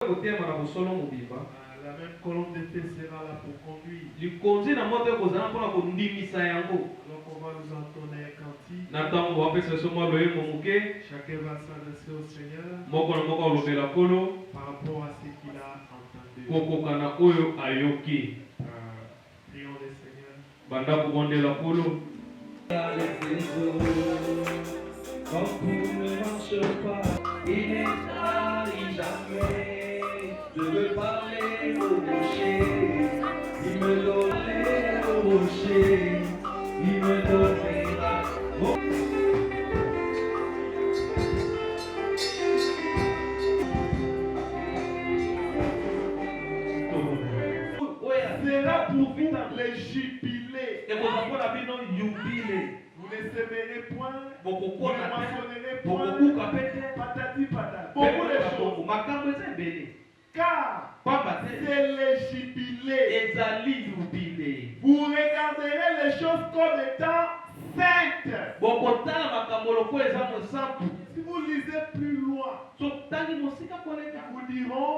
La même colonne de feu sera là pour conduire. Donc on va nous entonner un cantique. Chacun va s'adresser au Seigneur par rapport à ce qu'il a entendu. Prions le Seigneur. Quand vous ne marche pas, il n'arrive jamais. Je veux parler au rocher, il me donnera au rocher, il me donnera. C'est là pour vous les jubilés. Vous ne sémerez point, vous ne moissonnerez point, patati patati. Beaucoup de choses. Car c'est les jubilés. Vous regarderez les choses comme étant saintes. Si vous lisez plus loin, ils vous diront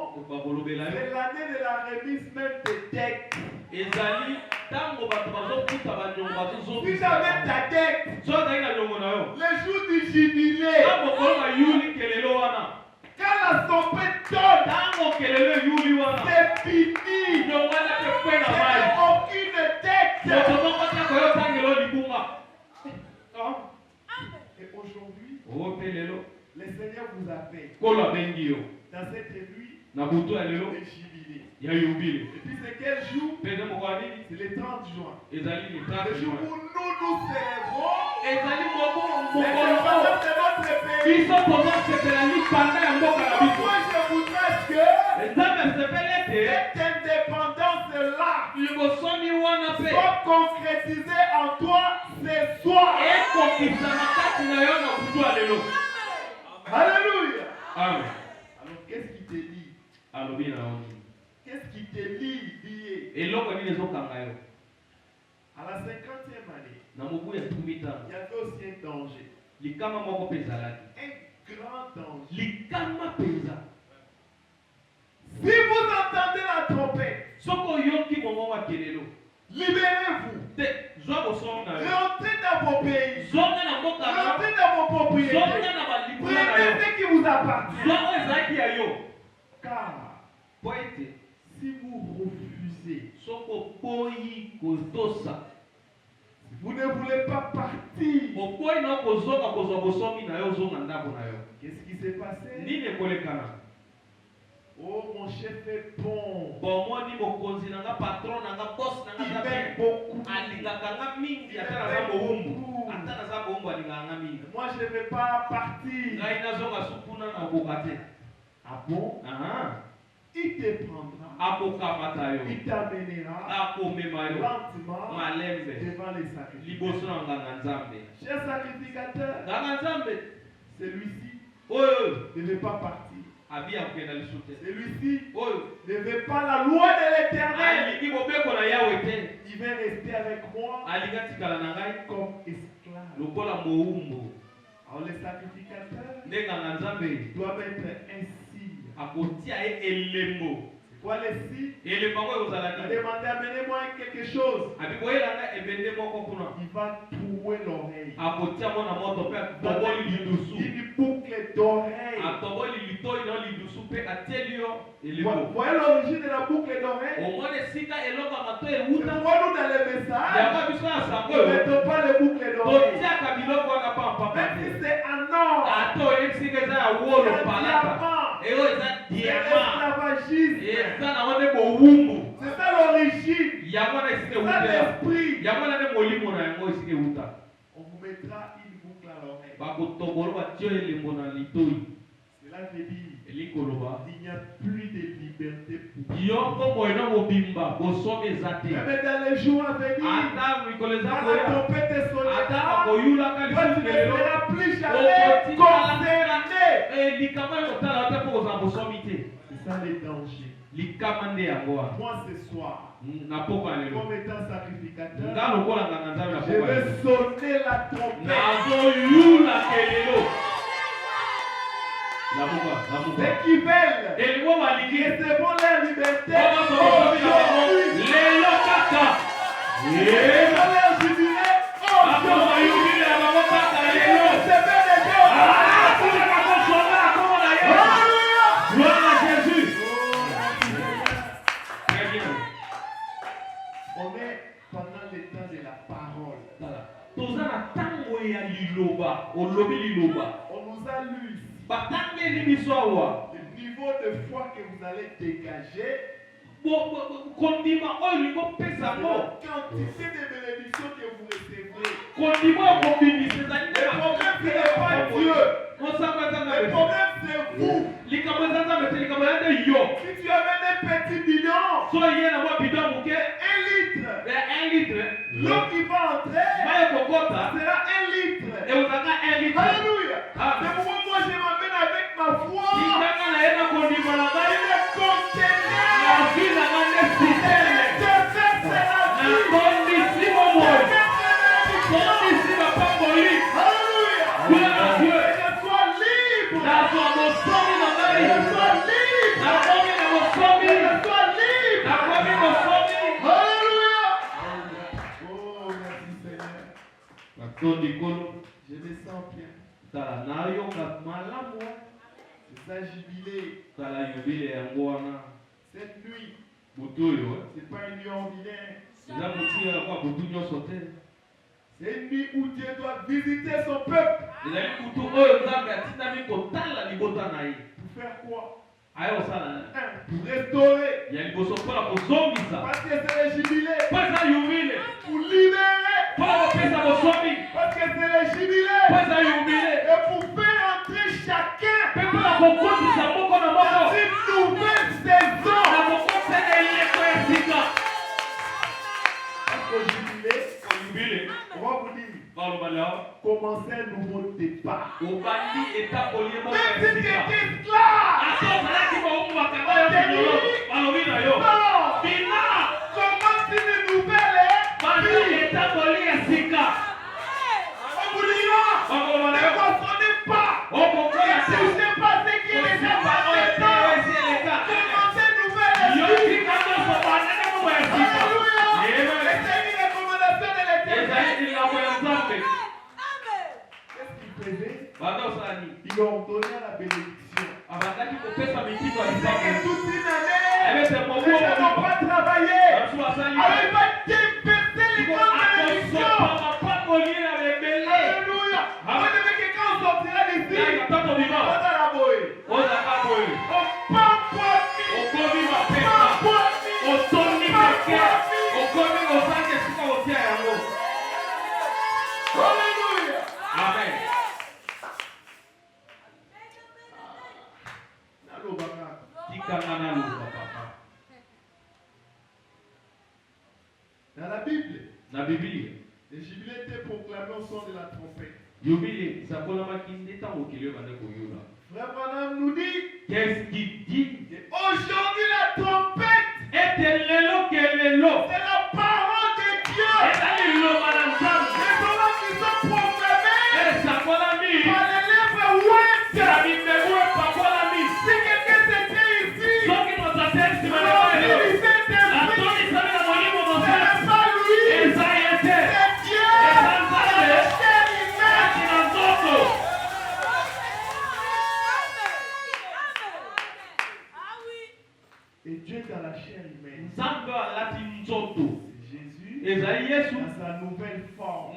c'est l'année de la remise même des dettes. Si j'avais ta dette, le jour du jubilé, quand la tempête tombe, c'est fini. Il n'y a aucune dette. Et aujourd'hui, le Seigneur vous appelle dans cette nuit de jubilé. Et puis c'est quel jour? C'est le 30 juin. Le jour où nous célébrons l'indépendance de notre pays. Pourquoi je voudrais que cette indépendance-là soit concrétisée en toi ce soir. Alléluia. Amen. Alors qu'est-ce qui te lie? Qu'est-ce qui te lie lié? À la 50e année, il y avait aussi un danger. Un grand danger. Si vous entendez la trompette, libérez-vous. Rentrez dans vos pays. Rentrez dans vos propriétés. Prenez ce qui vous appartient. Car si vous refusez, vous ne voulez pas partir. Qu'est-ce qui s'est passé? Oh, mon chef est bon. Il m'aime beaucoup. Il m'aime beaucoup. Moi, je ne vais pas partir. Ah bon? Il te prendra. Il t'amènera lentement devant les sacrificateurs. Cher sacrificateur, celui-ci ne veut pas partir. Celui-ci ne veut pas la loi de l'Éternel. Il va rester avec moi comme esclave. Alors les sacrificateurs doivent être ainsi. C'est quoi les signes? Demandez, amenez-moi quelque chose. Il va trouer l'oreille. Une boucle d'oreille. Voyez l'origine de la boucle d'oreille? Nous dans les messages, ne mettons pas les boucles d'oreille. Même si c'est un or, l'esclavagisme. C'est ça l'origine. C'est ça l'esprit. On vous mettra une boucle à l'oreille. Cela veut dire il n'y a plus de liberté pour vous. Même dans les jours à venir, quand la trompette est sonnée, votre ne sera plus jamais concerné. C'est ça les dangers. Moi ce soir, comme étant sacrificateur, je vais sonner la trompette. Ceux qui veulent recevoir leur liberté aujourd'hui. Ils vont leur jubiler aujourd'hui. Recevez les gens. Gloire à Jésus. Très bien. On est pendant le temps de la parole. On nous a lu le niveau de foi que vous allez dégager. La quantité de bénédictions que vous recevrez. Le problème, ce n'est pas Dieu. Le problème, c'est vous. Si tu amènes un petit bidon, 1 litre, l'eau qui va entrer sera 1 litre. Alléluia. C'est pourquoi moi je m'amène avec ma foi. Il est je me sens bien. C'est ça jubilé. Cette nuit, c'est pas une nuit ordinaire. C'est une nuit où Dieu doit visiter son peuple. Pour faire quoi? Pour restaurer. Parce que c'est le jubilé. Pour libérer. Parce que c'est le jubilé. Et pour faire entrer chacun dans une nouvelle saison. Parce qu'au jubilé, on va vous dire, commencez un nouveau départ. Même si tu étais esclave, commence une nouvelle vie. Ne confonez pas. Ne touchez pas ce qui est déjà passé. Commencez une nouvelle vie. Alléluia. C'est une recommandation de l'Éternel. Qu'est-ce qu'il faisait? Il leur donnait la bénédiction. Après toute une année, les gens n'ont pas travaillé. Alors il va déverser les grandes bénédictions. Alléluia. Moi je veux que quand on sortira d'ici, on va la boue. On Alléluia. Amen. Dans la Bible, le jubilé était proclamé au son de la trompette. Frère Branham nous dit, Qu'est-ce qu'il dit? aujourd'hui la trompette, C'est c'est la parole de Dieu. Les paroles qui sont proclamées par les lèvres ouest. Si quelqu'un s'était ici, c'est pas lui. C'est Dieu. Et Dieu dans la chair humaine. C'est Jésus dans sa nouvelle forme.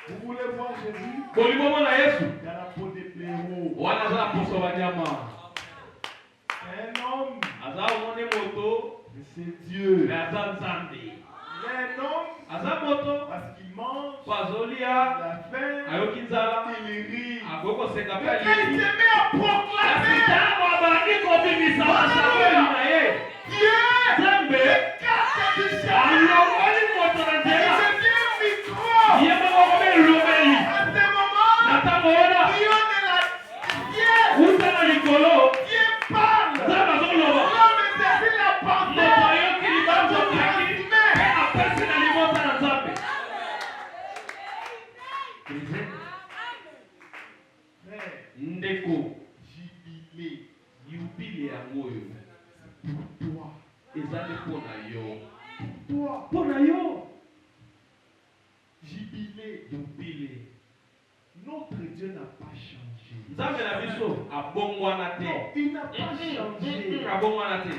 Vous voulez voir Jésus dans la peau des blaireaux. Un homme, c'est Dieu. Il est un homme parce qu'il mange, il a faim, il rit. Mais quand il se met à proclamer, Dieu écarte du chariot. Il devient micro. À ce moment, likolo. Dieu parle. L'homme est assis la pensée. Ndeko. Jubilé. Yubile yango oyo. Pour toi. Ezali mpona yo. Toi. Mpona yo. Jubilé. Yubile. Notre Dieu n'a pas changé. Nzambe na biso abongwana te. Non, il n'a pas changé. Abongwana te.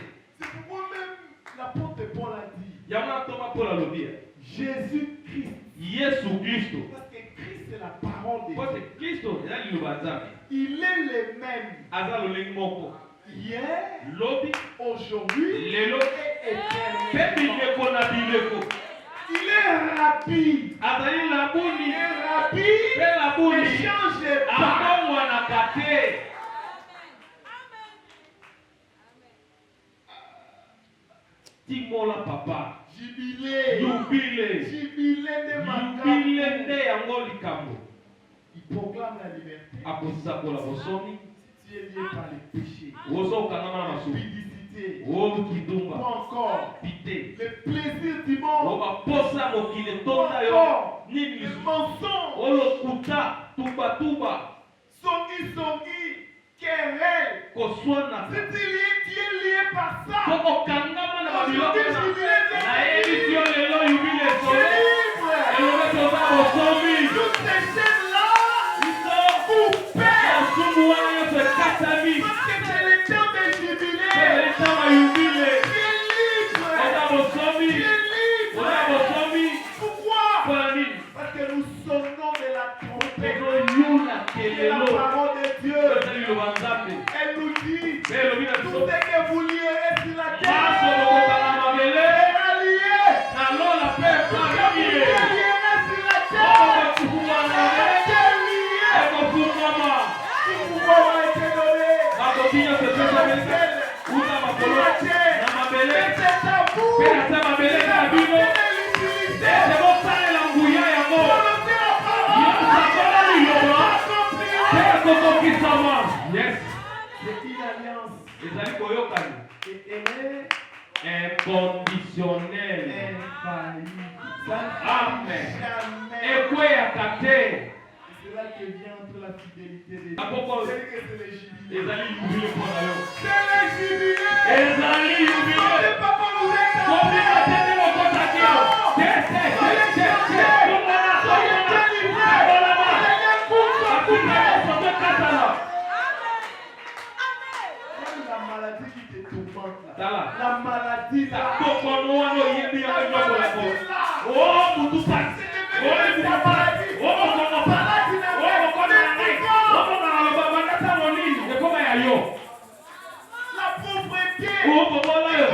C'est pourquoi même l'apôtre Paul a dit. Yamuna toma Paul alobi. Jésus-Christ. Yesu Kristo. Parce que Christ c'est la parole de Dieu. Parce que Kristo ezali liloba Nzambe. Il est le même. Aza lolengi moko. Hier, lobi, aujourd'hui, lelo, et éternellement. Il est rapide. Azali labuni. Il est rapide. Ne change pas. Timola papa. Jubilé. Jubilé. Jubilé de ma Jubilé de yango likambo. Il proclame la liberté. Akosisa kola bosomi. Tu es lié par les péchés. Ozo kanama na maso. Publicité. O kidumba. Ou encore. Pité. Le plaisir du monde. O ba posa mokile tonda yo. Ni le mensonge. O lo kuta tuba tuba. Songi. Querelle. Koswana. Si tu es lié par ça. Koko kangama na babiloko na. Na émission lelo yubile solo. Elobe toza bosomi. Toutes ces chaînes-là. Ils sont coupées. Osumu wana yo se katami. Parce que c'est le temps de jubilé. C'est le temps de jubilé. Tu es libre. Oza bosomi. Tu es libre. Oza bosomi. Pourquoi? Mpona nini? Parce que nous sonnons de la trompette. Tozoyuna C'est la kelelo. parole de Dieu. Tozali liloba Nzambe. Elle nous dit. Mpe elobi na Tout biso. ce que vous lierez sur la terre. Maso bokokanga mabele. sera lié. Na lola mpe Tout ce que vous ekami ye. lierez sur la terre. Okokufungwana. sera lié. Ekofungwama. Tout pouvoir a été donné. Makoki nyonso epesami. Uta makolo na mabele. C'est à vous. Mpe ata mabele na bino. Ete bosalela nguya yango. Yosakola liloba. Mpe ekokokisama. Yes. C'est une alliance. Ezali koyokani. Et elle est Inconditionnel. infaillible. Amen. Jamais. Ekweyaka te. C'est là que vient entre la fidélité de Dieu. Akoko C'est que c'est le jubilé. ezali yubile mpona yo. C'est le jubilé. Ezali Quand yubile. le papa nous est Kobika te te bokotaki yo. Te te te te te. Tungana tungana. Abolama. Akuna osoto katala. la maladie qui te tourmente là. Tala. La maladie là. Tokono wana oyebi yango La nyonso maladie lako. là. Oh mutu pasi. Oh mutu pasi. Oh mokono pasi. Oh mokono na ngai. Oh mokono na loba bakata molini. Ekoma ya yo. La pauvreté. Oh bobola yo.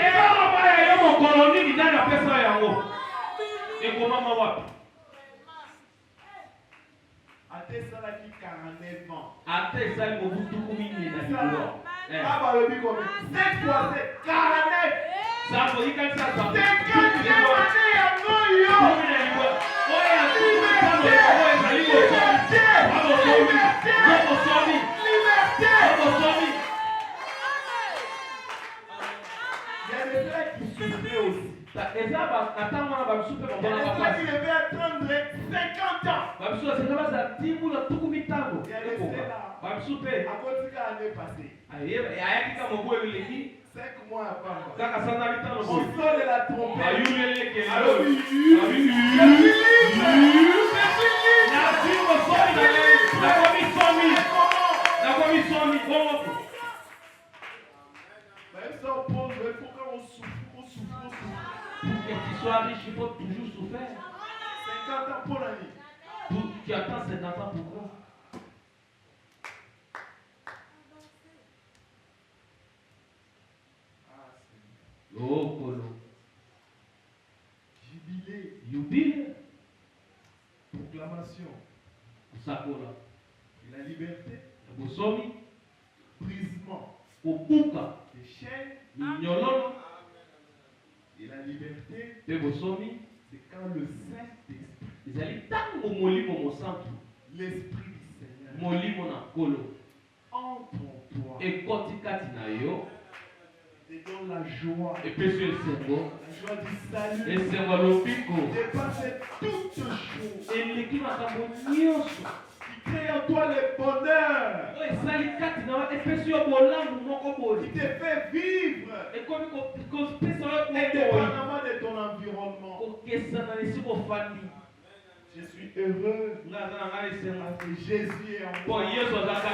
Ekoma ya yo mokolo nini nani apesa yango. Ekomama wapi? Ate salaki 49 ans. Ate esali mobutu mingi na likolo. Ah bah le bico. Cette fois c'est 49. Sambo ikanisa sambo. 50e année ya moyo. Kumi na likolo. Oya kumi na tano yango ezali bosomi. Abosomi. Bosomi. Liberté. Bosomi. Il y a des frères qui souffraient aussi. Eza atango na babisu mpe Il y a babona des frères bapasi. qui devaient attendre 50 ans. Babisu basenga bazala timu na tuku mitango. Babisu mpe À cause de l'année passée. ayaki ka mobu eleki 5 mois avant. kaka sanza mitano Au boye. son de la trompette. Ayuli elekele. Alors, Ayuli. Nazi bosomi na ye. Nakomi somi. Nakomi somi. Bongo. Mais ça, on pose, il faut qu'on souffre. Pour que tu sois riche, il faut toujours souffrir. 50 ans pour l'année. Tu attends 50 ans pourquoi? Oh, Kolo. Jubilé. Yubile. Proclamation. Sakola. Et la liberté. Bosomi. Brisement. Okuka. Des chaînes. Minyololo. Et la liberté. Pe bosomi. C'est quand le Saint-Esprit. Ezali tango molimo mosantu. L'Esprit du Seigneur. Molimo na Kolo. Entre toi. Et donne la joie. Et puis sur le cerveau. La joie du salut. Et c'est le pico. Dépasse toutes choses. Et l'équipe a qui crée en toi le bonheur. Qui te fait vivre. Indépendamment de ton environnement. Je suis heureux parce que Jésus est en moi. Parce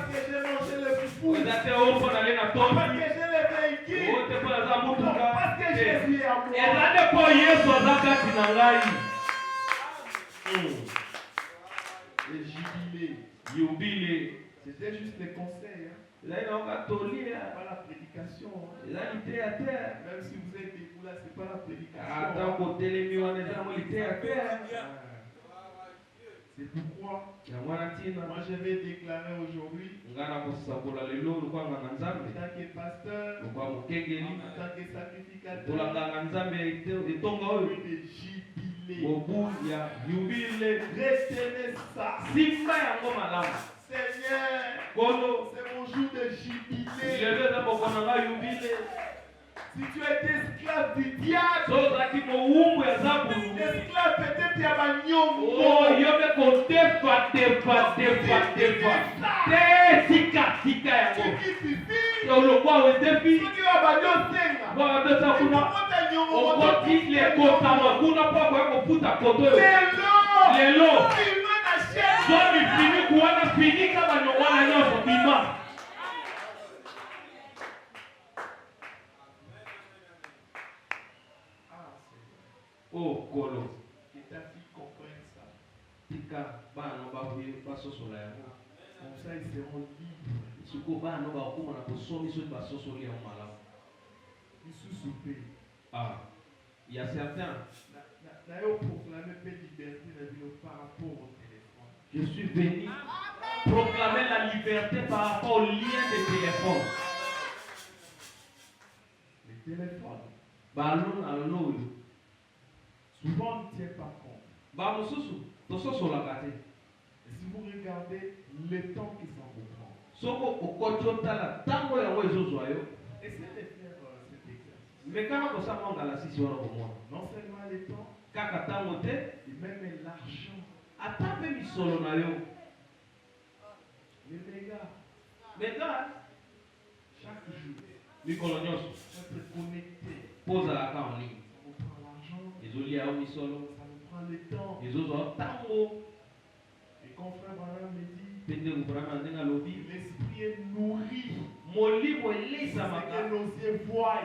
que j'ai mangé le foufou. Parce que j'ai le véhicule. Parce que Jésus est en moi. Et jubilé. C'était juste les conseils. Pas la prédication. Même si vous êtes debout là, c'est pas la prédication. C'est pourquoi moi je vais déclarer aujourd'hui en tant que pasteur, en tant que sacrificateur, jubilé. Retenez ça. Seigneur, c'est mon jour de jubilé. Si tu es esclave du diable, esclave peut-être à Bagnon. Oh, Kolo. Que ta fille comprenne ça. Tika, Comme ça, ils seront libres. Ils se soupent. Ah, il y a certains. Je suis venu proclamer la liberté par rapport au lien des téléphones. Les téléphones. Ballon à l'eau. Souvent, on ne tient pas compte. Et si vous regardez le temps qui s'en reprend, essayez de faire cet exercice. Mais quand on s'en rend à la situation, non seulement le temps, et même l'argent. Les dégâts. Chaque jour, être connecté. Pose à la carte en ligne. Ça nous prend le temps. Et quand frère Branham me dit, l'esprit est nourri. C'est que nos yeux voient.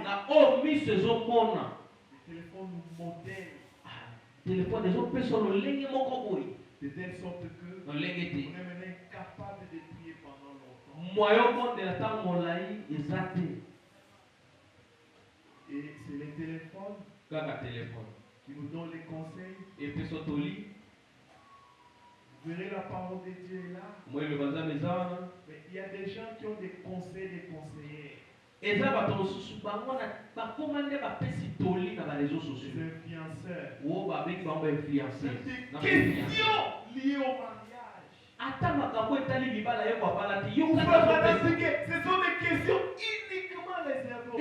Le téléphone nous modèle. De telle sorte que on est maintenant incapable de prier pendant longtemps. Et c'est les téléphones qui nous donnent les conseils. Vous verrez la parole de Dieu est là. Mais il y a des gens qui ont des conseils des conseillers. Des influenceurs. Des questions liées au mariage. Ce sont des questions uniquement réservées.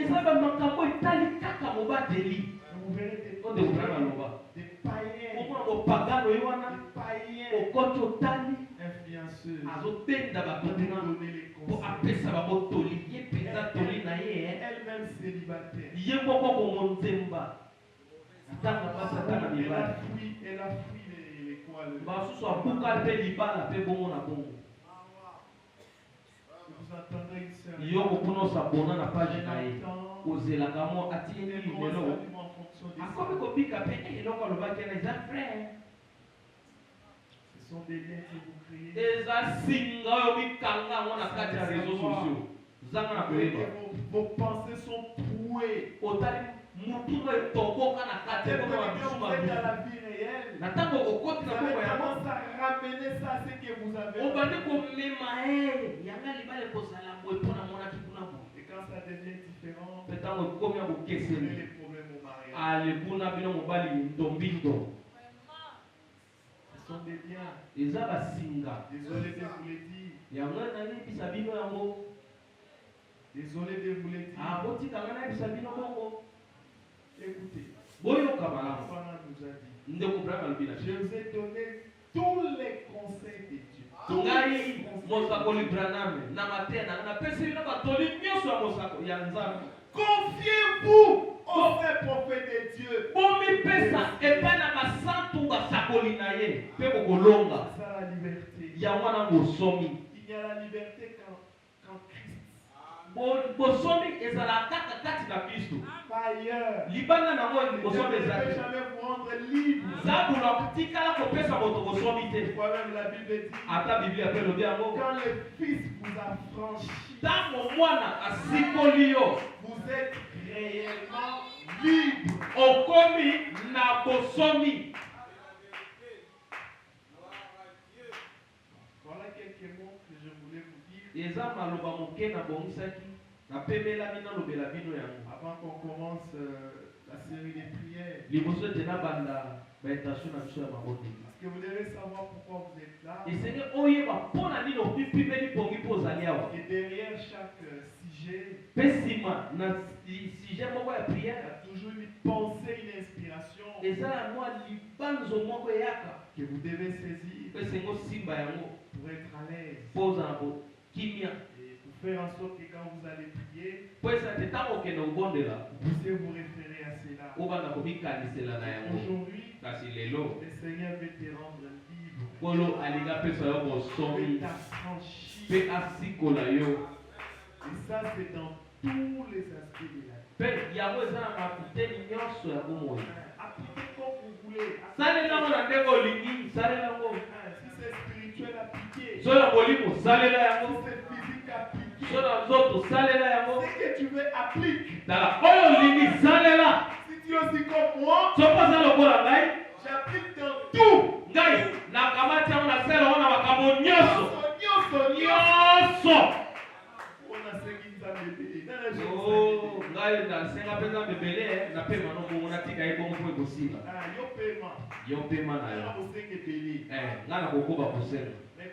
Vous verrez des païens. Elle-même célibataire. Elle a fui les quoi. Vous entendrez une sœur. Ce sont des liens que vous créez. Vos pensées sont trouées. Vous êtes dans la vie réelle. Vous avez tendance à ramener ça à ce que vous avez. Et quand ça devient différent, vous avez les problèmes au mariage. Ce sont des liens. Désolé de vous le dire. Désolé de vous le dire. Écoutez. Papa nous a dit. Je vous ai donné tous les conseils de Dieu. Confiez-vous au vrai prophète de Dieu. C'est la liberté. Il y a la liberté quand Christ. Pas ailleurs. Ne peut jamais vous rendre libre. Moi-même la Bible dit. Quand le Fils vous a franchi. Vous êtes réellement libre. Voilà quelques mots que je voulais vous dire. Avant qu'on commence la série des prières. Parce que vous devez savoir pourquoi vous êtes là. Et derrière chaque sujet, il y a toujours une pensée, une inspiration que vous devez saisir pour être à l'aise. Et pour faire en sorte que quand vous allez prier, vous puissiez vous référer à cela. Aujourd'hui, le Seigneur veut te rendre libre. Il t'affranchir. Et ça, c'est dans tous les aspects de la vie. Appliquez comme vous voulez. Si c'est spirituel, appliquez. Si c'est physique, appliquez. Ce que tu veux, applique. Si tu es aussi comme moi, j'applique dans tout. On a ce qui nous a bébé. Yo paiement. Mais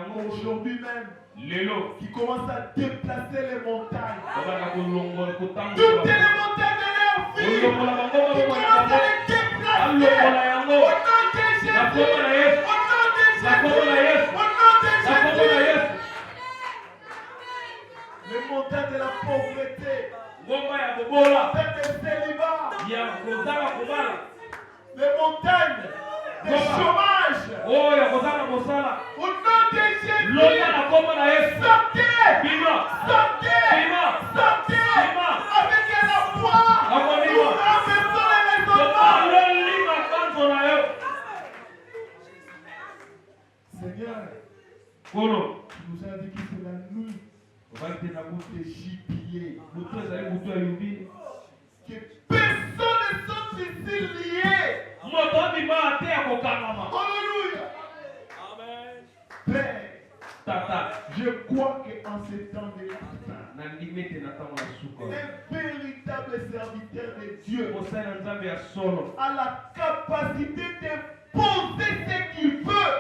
quand aujourd'hui même, qui commence à déplacer les montagnes. Toutes les montagnes de leur vie, qui commencent à les déplacer. Au nom de Jésus. Au nom de Jésus. Au nom de Jésus. Les montagnes de la pauvreté. Les célibats. Les montagnes du chômage. Au nom de Jésus. Sortez. Avec la foi. Nous renversons les raisonnements. Seigneur, tu nous as dit que c'est la nuit. On va être dans le jubilé. Que personne ne soit ici lié. Alléluia. Amen. Père, Tata, je crois qu'en ce temps de la fin, un véritable serviteur de Dieu a la capacité de poser ce qu'il veut.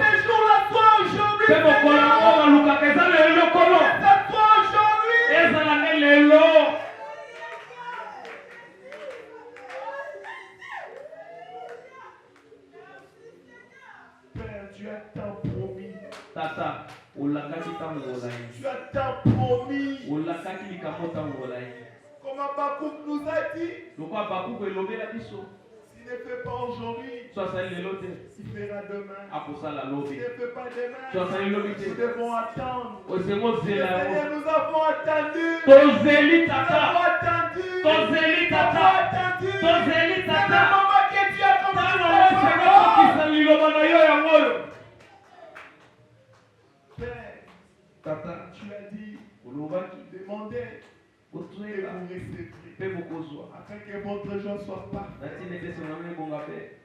Ce jour-là soit aujourd'hui. Que ça soit aujourd'hui. Père, tu as tant promis. Tata, olakaki tango olai. Tu as tant promis. Olakaki likambo tango olai. Comme Habakkuk nous a dit. Loko Habakkuk elobela biso. S'il ne fait pas aujourd'hui, soit ça lelo te. il fera demain. Akosala lobi. S'il ne fait pas demain, soit ça lobi te. nous devons attendre. Osengo zela. Seigneur, nous avons attendu. Tozeli Nous tata. avons attendu. Tozeli tata. Tozeli C'est le tata. moment que tu as commencé à Père, tata, tu as dit, olobaki, demandez et vous otuela, recevrez. pe bokozwa. Afin que votre joie soit parfaite. Nati nete sonamene bonga pe.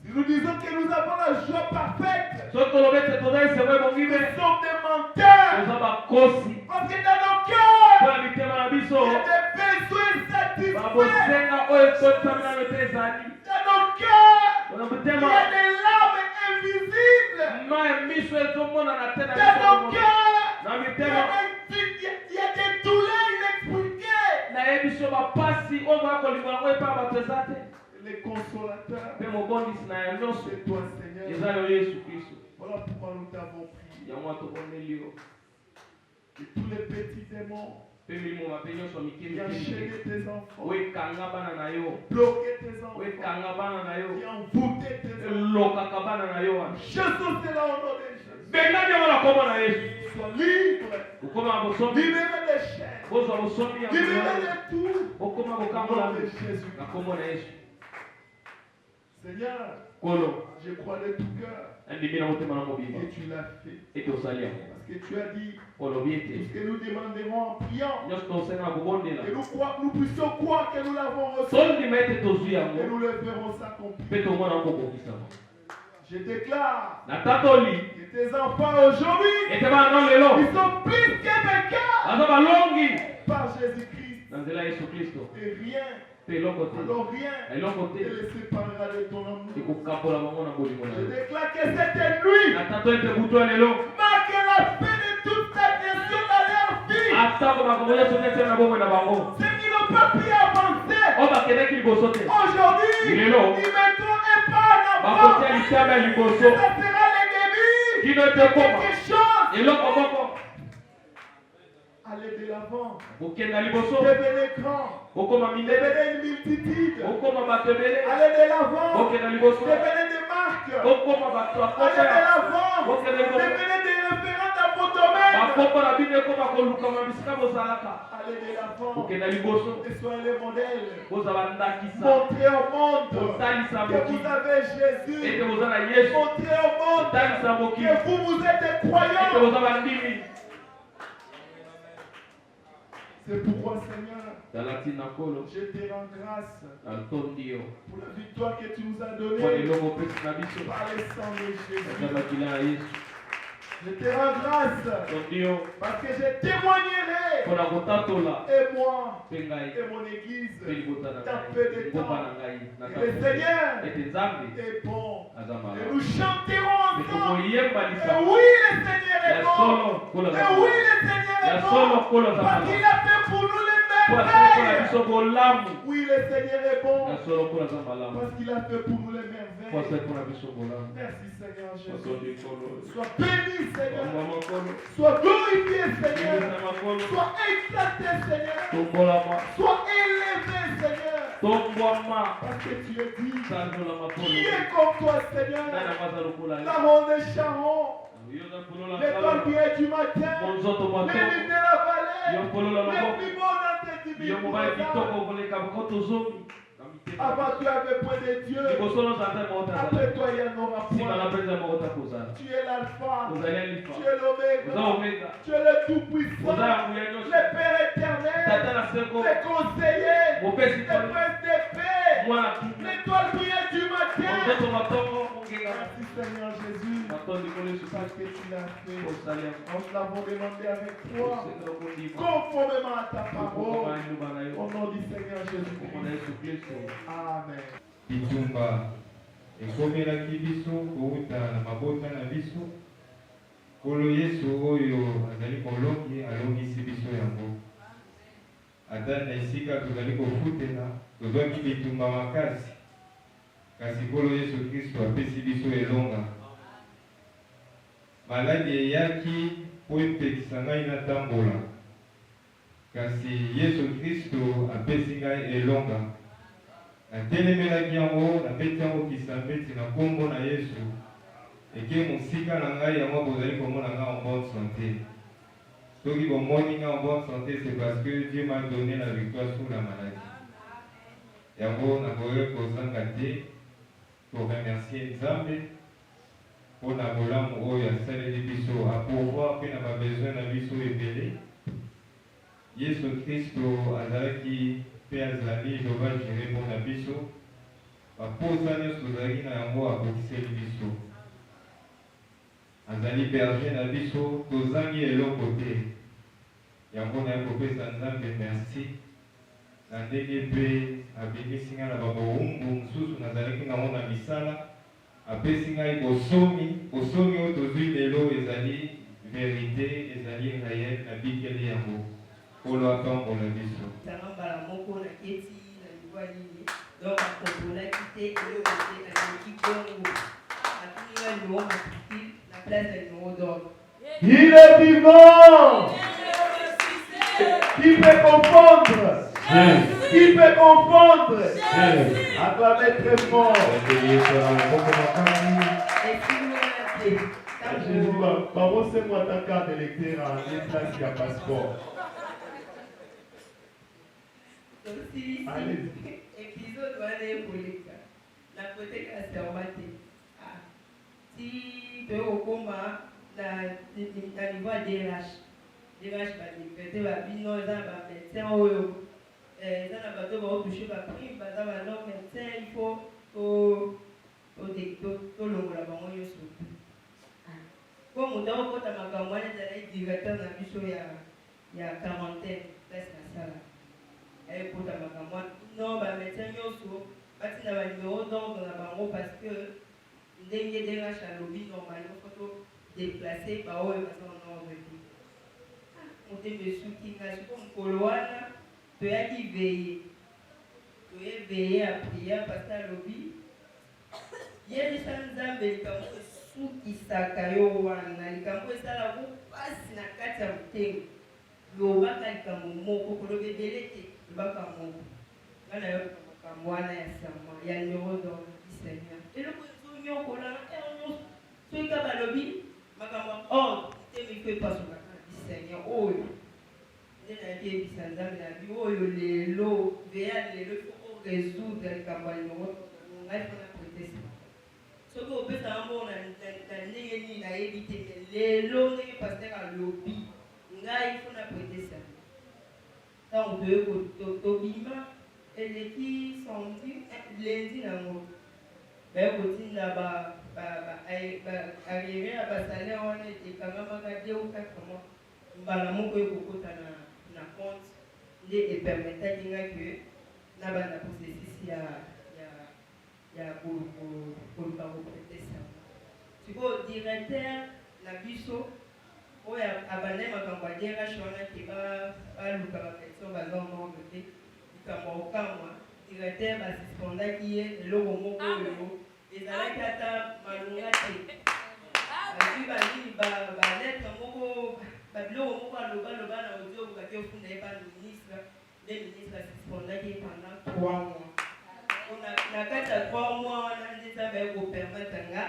Si nous disons que nous avons la joie parfaite, Soto lobete tozali sewe bongi nous be. sommes des menteurs. Oza bakosi. Parce que dans nos cœurs, Kwa mitema na il y biso. a des besoins satisfaits. Babosenga oyo totamina no te ezali. Dans nos cœurs, Ona il y mutema. a des larmes invisibles. Ma miso ezomona na te na Dans nos biso. cœurs, Na il y mitema. a des douleurs inexpliquées. Na yebiso bapasi oyo bakolinga yango epa bato eza te. Les consolateurs, Pe mobondisi na ya nyonso. c'est toi, Seigneur. Eza yo Yesu Kristo. Voilà pourquoi nous t'avons prié. Yango atokondeli yo. Et tous les petits démons Pe milimo mape nyonso mike qui enchaînaient tes enfants, oyo ekanga bana na yo. bloquaient tes Oyo enfants, ekanga bana na yo. qui envoûtaient tes enfants. Elokaka bana na yo wana. Chassons cela au nom de Jésus. Bengani yango na kombo na Yesu. Sois libre. Okoma na bosomi. Libéré des chaînes. Bozwa bosomi ya Libéré moyo. de tout. Okoma Au bokambola nom de Jésus. na kombo na Yesu. Seigneur, Kolo. je crois de tout cœur Andimi na motema na mobimba. que tu l'as fait. Ete osali yango. Parce que tu as dit Olobi tout ete. ce que nous demanderons en priant. Nyonso tosenga na kobondela. Que nous puissions croire que nous l'avons reçu. Tondima ete tozwi Et yango. nous le verrons s'accomplir. Mpe tomona yango kokokisama. Je déclare Na tatoli. que tes enfants aujourd'hui, Ete bana no lelo. ils sont plus que vainqueurs Aza balongi. par Jésus-Christ. Na nzela ya Yesu Kristo. Et rien, Pe eloko te. alors rien, Eloko ne te. les séparera de ton amour. Ekokambola bango na bolingo na Je yo. déclare que cette nuit Na tato ete butu ya lelo. marque la fin de toute stagnation dans leur vie. Atako makambo nyonso neti na bomoi na bango. Ceux qui n'ont pas pu avancer, Oyo bakendeki liboso te. aujourd'hui, Il est ils là. mettront un pas en avant. Bakotia litama ya Et liboso. ça sera le début Kino de ete koma. quelque chose. Eloko moko. Allez de l'avant. Bokenda liboso. Devenez grand. Okoma minene. Devenez une multitude. Okoma bato ebele. Allez de l'avant. Bokenda liboso. Devenez des marques. Okoma bato Allez de akosa. l'avant. Bokenda liboso. Devenez des référents dans vos domaines. Bakombo na bino ekoma kolukama bisika bozalaka. Allez de l'avant. Bokenda liboso. Et soyez les modèles. Bozala ndakisa. Montrez au monde Botalisa que mokili. vous avez Jésus. Ete boza na Yesu. Montrez au monde Botalisa mokili. que vous êtes des Ete croyants. boza bandimi. C'est pourquoi, Seigneur, Talati na kolo. je te rends grâce Altondi yo. pour la victoire que tu nous as Kwa donnée elongo pesi na biso. par le sang de Jésus. Eza makila ya Yesu. Je te rends grâce Tondi yo. parce que je témoignerai, Mpona kotatola. et moi, Mpe ngai. et mon église, Mpe libota na dans peu de ngai. Ngomba na temps. ngai. Na Et le tango. Seigneur Ete Nzambe est bon. aza Et malamu. nous chanterons Mpe ensemble. tokoyemba Et lisango. oui, le Seigneur Ya est bon. solo kola za Et oui, malamu. le Seigneur Ya est solo bon. kola za Parce qu'il malamu. a fait pour nous les Po asali kola merveilles. biso bolamu. Oui, le Seigneur est bon. Ya solo kola za malamu. Parce qu'il a fait pour nous les Po merveilles. asali kola biso bolamu. Merci Seigneur Jésus. Matondi kolo. Sois béni Seigneur. Mama kolo. Sois glorifié Seigneur. Mama kolo. Sois exalté Seigneur. Tombolama. Sois élevé Seigneur. Tombwama. Parce que tu es dit. Sandola makolo. Qui est comme toi Seigneur? Nana maza lokola ye. La ronde des Sharon. Yoza kolola L'étoile kala. brillait du matin. Monzoto Les mato. lunes de la vallée. Yo kolola Les loboko. plus beaux dans tes Yo mobali divinités. kitoko koleka bakoto zomi. Avant tu avais point de Dieu. Liboso no zata mota zala. Après toi il y en aura Sima na point. pesa mota kozala. Tu es l'alpha. Ozali alifa. Tu es Oza l'oméga. omega. Tu es le tout-puissant. Oza yanguya nyonso. Le Père éternel. Tata na seko. Le conseiller. Mopesi Le koni. prince des paix. Mwana tu. L'étoile brillait du matin. Monzoto matongo mongenga. Merci Seigneur Jésus. Matondi kole Parce supasi. que tu l'as fait. Osali yango. Nous l'avons demandé avec toi. Osenga kondima. Conformément à ta Okoma parole. eluba na yo. Au nom du Seigneur Jésus. Komona Yesu Kristo. Amen. bitumba ekomelaki biso kouta na mabota na biso nkolo yesu oyo azali molongi alongisi biso yango ata na esika tozali kofutela tozwaki bitumba makasi kasi nkolo yesu kristo apesi biso elonga maladi eyaki po epekisa ngai natambola. Kasi Yesu Kristo apesi ngai elonga. Natelemelaki yango, napeti yango kisambeti na kombo na Yesu. Eke mosika na ngai yango bozali komona ngai en bonne santé. Soki bomoni ngai en bonne santé, c'est parce que Dieu m'a donné la victoire sur la maladie. Yango nakoki kozanga te pour remercier Nzambe pour na bolamu oyo asaleli biso apouvoir mpe na babesoin na biso ebele. Yesu Kristo azalaki mpe azali loba jere mpo na biso. Baposa nyonso tozalaki na yango akokiseli biso. Azali berger na biso, tozangi eloko te. Yango naye kopesa Nzambe merci. Na ndenge mpe abimisi ngai na babowumbu mosusu nazalaki nango na misala. Apesi ngai bosomi oyo tozwi lelo ezali verité, ezali réel na bikeli yango. Polo akambola biso. Tambala moko na keti na liwa nini. Donc akombolaki te eloko te aleki bongo. Atunga numéro matricule na place ya numéro d'ordre. Il est vivant. Qui peut confondre? Qui peut confondre? Acclamez très fort. Maman, c'est moi ta carte d'électeur en place, il y a passeport. Allez. Épisode wana ekoleka na côté ka servante. Si tu okoma na niveau DRH badepete babino eza ba médecin oyo eza na bato baotouche baprime baza bano médecin il faut tolongola bango nyonso. Po moto akokota makambo wana ezalaki directeur na biso ya quarantaine place nasala ekota makambo wana non bamédecin nyonso batina banuméro d'ordre na bango parce que ndenge DRH alobi normalement foto déplacer baoyo baza en ordre te. Motembe esuki ngai siko mokolo wana toyaki veye ya prière parce que alobi yebisa Nzambe likambo esukisaka yo wana likambo esalaka mpasi na kati ya motema lobaka likambo moko koloba ebele te lobaka moko ngai nayoka makambo wana ya serment ya numéro d'ordre du Seigneur eloko ezonyokola nyonso soki ka balobi makambo ya ordre motema ifo epasokaka Seigneur oyo nde nayaki yebisa Nzambe na bi oyo lelo veya lelo ifo résoudre likambo ya numéro ngai mpona proteste soki opesa yango na ndenge nini nayebi te lelo ndenge paster alobi ngai mpona proteste ntango toye tobima eleki samedi lundi nango baye kotinda arrivé ya basalaire wana ekangamaka 2 ou 4 mois mbala moko ekokota na compte nde epermetaki ngai ke nabanda processus ya koluka koprotesa sikoyo directeur na biso oyo abandai makambo ya DRH wana ke baluka bapetion baza nombre te likambo okamwa directeur basuspendaki ye eloko moko oyo ezalaki ata malunga te azwi banini balettre moko babiloko moko aloba na audio bokaki ofunda ye baministre nde ministre asuspendaki pendant 3 mois na kati ya 3 mois wana nde Nzambe aye kopermettre nga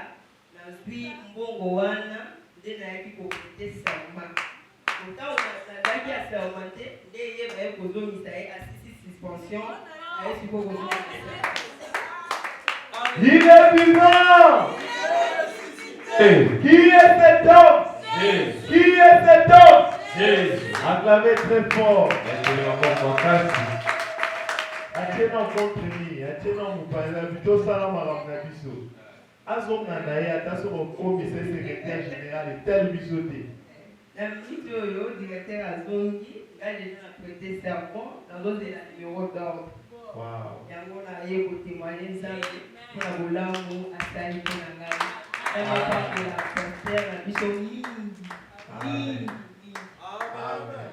nazwi mbongo wana nde nayaki koprete serment otango nazalaki ya serment te nde ye baye kozongisa ye asisi suspension aye sikoyo kozongisa. Il est vivant. Qui est cet homme? Qui est cet homme? Acclamez très fort. Atena contre atena mupala bito sala maramna biso. Azonga na ye ataso commissaire secrétaire général tel biso te. La minute oyo directeur azongi ngai na prêter serment dans la numéro d'ordre. Wow. Yango na ye kotémoigner Nzambe mpona bolamu asali mpona ngai amapakola paster na biso mingi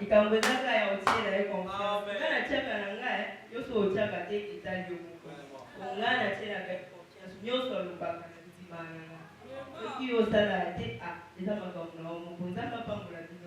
likambo ezaka ya otiela ye confiance ngai natiaka na ngai nyonso otiaka te etali yo moko ngai natielaka confiance nyonso alobaka na ndima na ngai soki osala te eza makambo na yo moko nzambe apambola bino